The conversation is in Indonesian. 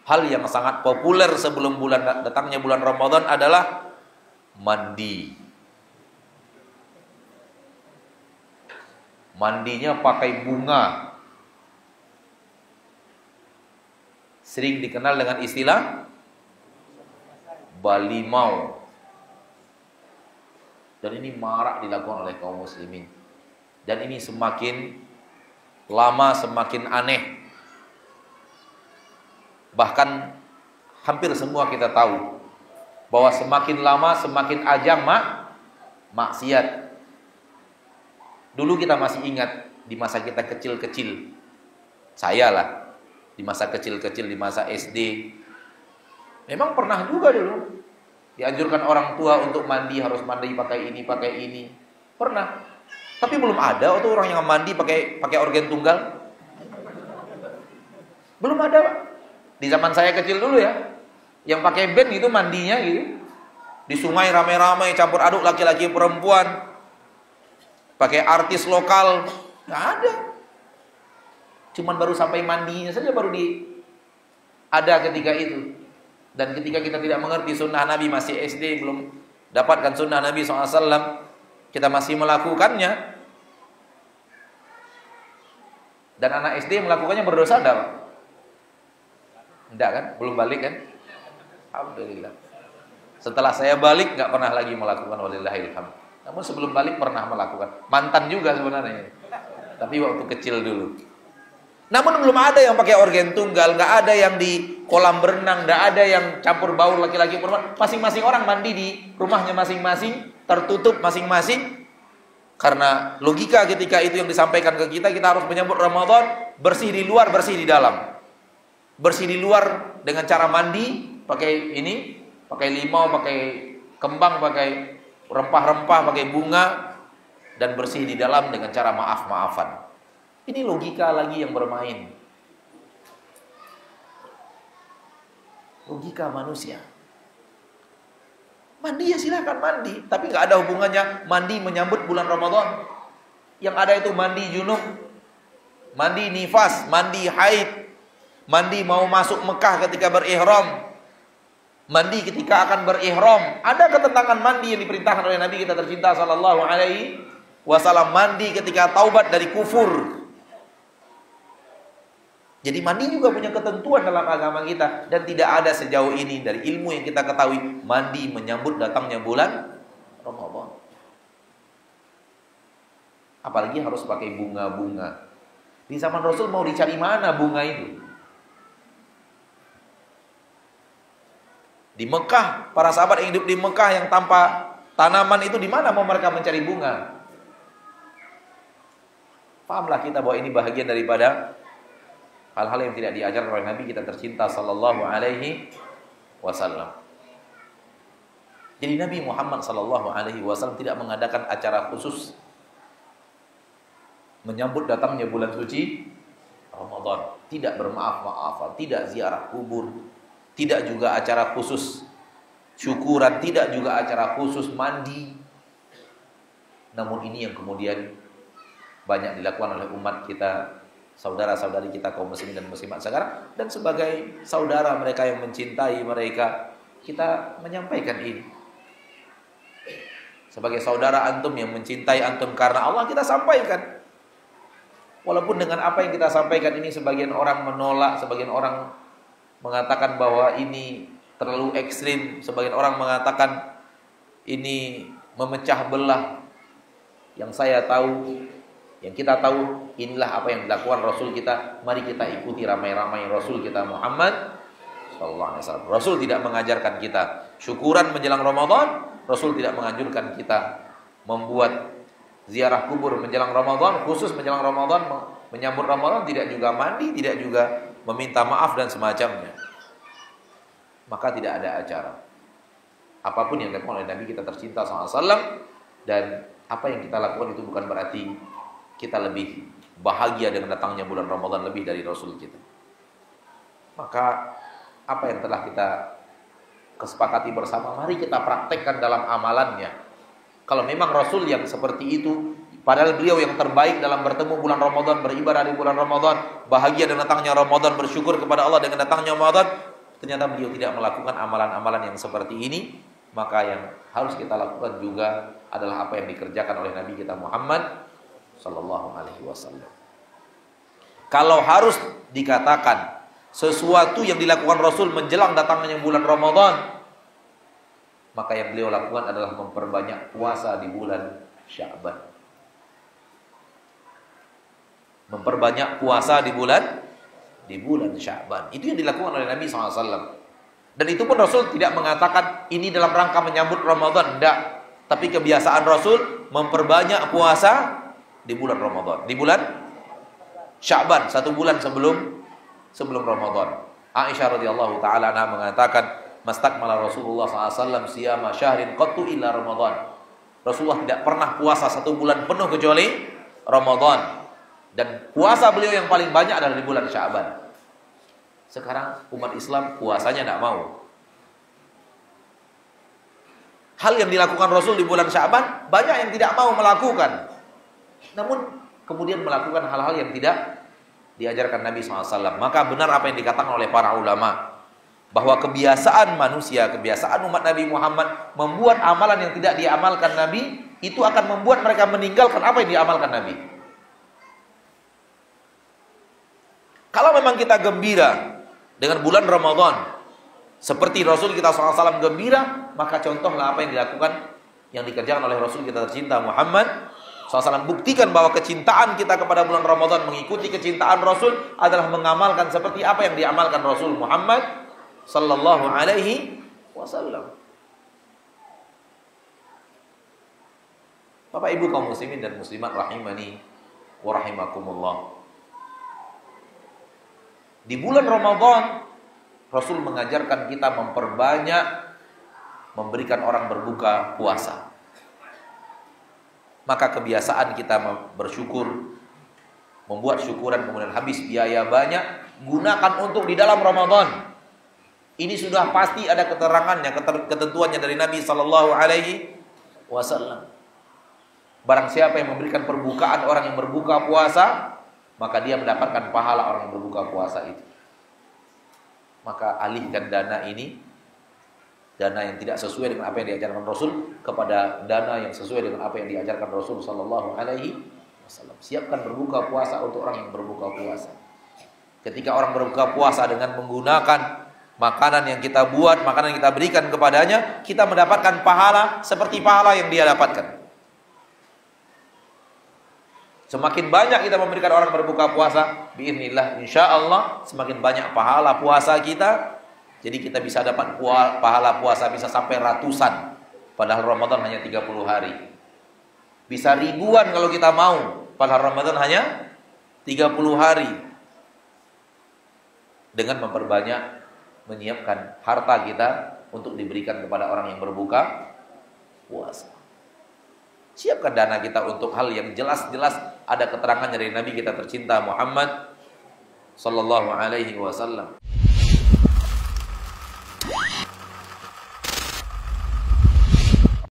hal yang sangat populer sebelum datangnya bulan Ramadan adalah mandi. Mandinya pakai bunga. Sering dikenal dengan istilah balimau. Dan ini marak dilakukan oleh kaum muslimin. Dan ini semakin lama semakin aneh. Bahkan hampir semua kita tahu bahwa semakin lama semakin ajang maksiat. Dulu kita masih ingat di masa kita kecil-kecil. Saya lah di masa kecil-kecil, di masa SD. Memang pernah juga dulu dianjurkan orang tua untuk mandi, harus mandi pakai ini. Pernah. Tapi belum ada waktu orang yang mandi pakai organ tunggal. Belum ada, Pak. Di zaman saya kecil dulu ya, yang pakai band gitu mandinya gitu. Di sungai ramai-ramai campur aduk laki-laki perempuan. Pakai artis lokal, nggak ada. Cuman baru sampai mandinya saja baru ada ketika itu. Dan ketika kita tidak mengerti sunnah Nabi, masih SD, belum dapatkan sunnah Nabi SAW, kita masih melakukannya. Dan anak SD melakukannya berdosa enggak, Pak? Enggak kan? Belum balik kan? Alhamdulillah. Setelah saya balik nggak pernah lagi melakukan, walillahil hamd. Namun sebelum balik pernah melakukan. Mantan juga sebenarnya. Tapi waktu kecil dulu. Namun belum ada yang pakai organ tunggal, nggak ada yang di kolam berenang, nggak ada yang campur baur laki-laki perempuan. Masing-masing orang mandi di rumahnya masing-masing, tertutup masing-masing. Karena logika ketika itu yang disampaikan ke kita harus menyambut Ramadan, bersih di luar, bersih di dalam. Bersih di luar dengan cara mandi, pakai ini, pakai limau, pakai kembang, pakai rempah-rempah, pakai bunga, dan bersih di dalam dengan cara maaf-maafan. Ini logika lagi yang bermain. Logika manusia. Mandi ya silakan mandi, tapi nggak ada hubungannya mandi menyambut bulan Ramadan. Yang ada itu mandi junub, mandi nifas, mandi haid, mandi mau masuk Mekah ketika berihram, mandi ketika akan berihram. Ada ketentangan mandi yang diperintahkan oleh Nabi kita tercinta sallallahu alaihi wasallam, mandi ketika taubat dari kufur. Jadi mandi juga punya ketentuan dalam agama kita. Dan tidak ada sejauh ini dari ilmu yang kita ketahui mandi menyambut datangnya bulan Ramadan. Apalagi harus pakai bunga-bunga. Di zaman Rasul mau dicari mana bunga itu? Di Mekah, para sahabat yang hidup di Mekah yang tanpa tanaman itu, di mana mau mereka mencari bunga? Pahamlah kita bahwa ini bahagian daripada hal-hal yang tidak diajar oleh Nabi kita tercinta sallallahu alaihi wasallam. Jadi Nabi Muhammad sallallahu alaihi wasallam tidak mengadakan acara khusus menyambut datangnya bulan suci Ramadan. Tidak bermaaf-maafan, tidak ziarah kubur, tidak juga acara khusus syukuran, tidak juga acara khusus mandi. Namun ini yang kemudian banyak dilakukan oleh umat kita, saudara-saudari kita kaum muslimin dan muslimat sekarang, dan sebagai saudara mereka yang mencintai mereka, kita menyampaikan ini. Sebagai saudara antum yang mencintai antum karena Allah, kita sampaikan. Walaupun dengan apa yang kita sampaikan ini sebagian orang menolak, sebagian orang mengatakan bahwa ini terlalu ekstrim, sebagian orang mengatakan ini memecah belah. Yang saya tahu, yang kita tahu, inilah apa yang dilakukan Rasul kita. Mari kita ikuti ramai-ramai Rasul kita Muhammad sallallahu alaihi wasallam. Rasul tidak mengajarkan kita syukuran menjelang Ramadan. Rasul tidak menganjurkan kita membuat ziarah kubur menjelang Ramadan, khusus menjelang Ramadan, menyambut Ramadan, tidak juga mandi, tidak juga meminta maaf dan semacamnya. Maka tidak ada acara. Apapun yang dilakukan oleh Nabi kita tercinta sallallahu alaihi wasallam, dan apa yang kita lakukan itu bukan berarti kita lebih bahagia dengan datangnya bulan Ramadan lebih dari Rasul kita. Maka apa yang telah kita kesepakati bersama, mari kita praktekkan dalam amalannya. Kalau memang Rasul yang seperti itu, padahal beliau yang terbaik dalam bertemu bulan Ramadan, beribadah di bulan Ramadan, bahagia dengan datangnya Ramadan, bersyukur kepada Allah dengan datangnya Ramadan, ternyata beliau tidak melakukan amalan-amalan yang seperti ini, maka yang harus kita lakukan juga adalah apa yang dikerjakan oleh Nabi kita Muhammad sallallahu alaihi wasallam. Kalau harus dikatakan sesuatu yang dilakukan Rasul menjelang datangnya bulan Ramadan, maka yang beliau lakukan adalah memperbanyak puasa di bulan Sya'ban. Memperbanyak puasa di bulan Sya'ban. Itu yang dilakukan oleh Nabi SAW. Dan itu pun Rasul tidak mengatakan ini dalam rangka menyambut Ramadan, tidak. Tapi kebiasaan Rasul memperbanyak puasa di bulan Ramadan, di bulan Sya'ban, 1 bulan sebelum Ramadan. Aisyah radhiyallahu taala anha mengatakan, "Mastakmala Rasulullah SAW siyama syahrin qattu illa Ramadan." Rasulullah tidak pernah puasa 1 bulan penuh kecuali Ramadan. Dan puasa beliau yang paling banyak adalah di bulan Sya'ban. Sekarang umat Islam puasanya tidak mau. Hal yang dilakukan Rasul di bulan Sya'ban, banyak yang tidak mau melakukan. Namun kemudian melakukan hal-hal yang tidak diajarkan Nabi SAW. Maka benar apa yang dikatakan oleh para ulama, bahwa kebiasaan manusia, kebiasaan umat Nabi Muhammad membuat amalan yang tidak diamalkan Nabi, itu akan membuat mereka meninggalkan apa yang diamalkan Nabi. Kalau memang kita gembira dengan bulan Ramadan, seperti Rasul kita SAW gembira, maka contohlah apa yang dilakukan, yang dikerjakan oleh Rasul kita tercinta Muhammad SAW. Buktikan bahwa kecintaan kita kepada bulan Ramadan, mengikuti kecintaan Rasul, adalah mengamalkan seperti apa yang diamalkan Rasul Muhammad sallallahu alaihi wasallam. Bapak Ibu kaum muslimin dan muslimat rahimani wa rahimakumullah. Di bulan Ramadan Rasul mengajarkan kita memperbanyak memberikan orang berbuka puasa. Maka kebiasaan kita bersyukur, membuat syukuran kemudian habis biaya banyak, gunakan untuk di dalam Ramadan. Ini sudah pasti ada keterangannya, ketentuannya dari Nabi sallallahu alaihi wasallam. Barang siapa yang memberikan perbukaan orang yang berbuka puasa, maka dia mendapatkan pahala orang yang berbuka puasa itu. Maka alihkan dana ini, dana yang tidak sesuai dengan apa yang diajarkan Rasul, kepada dana yang sesuai dengan apa yang diajarkan Rasul sallallahu alaihi wasallam. Siapkan berbuka puasa untuk orang yang berbuka puasa. Ketika orang berbuka puasa dengan menggunakan makanan yang kita buat, makanan yang kita berikan kepadanya, kita mendapatkan pahala seperti pahala yang dia dapatkan. Semakin banyak kita memberikan orang berbuka puasa, biiznillah, insyaallah semakin banyak pahala puasa kita. Jadi kita bisa dapat pahala puasa bisa sampai ratusan, padahal Ramadan hanya 30 hari. Bisa ribuan kalau kita mau, padahal Ramadan hanya 30 hari. Dengan memperbanyak, menyiapkan harta kita untuk diberikan kepada orang yang berbuka puasa. Siapkan dana kita untuk hal yang jelas-jelas ada keterangan dari Nabi kita tercinta Muhammad sallallahu alaihi wasallam.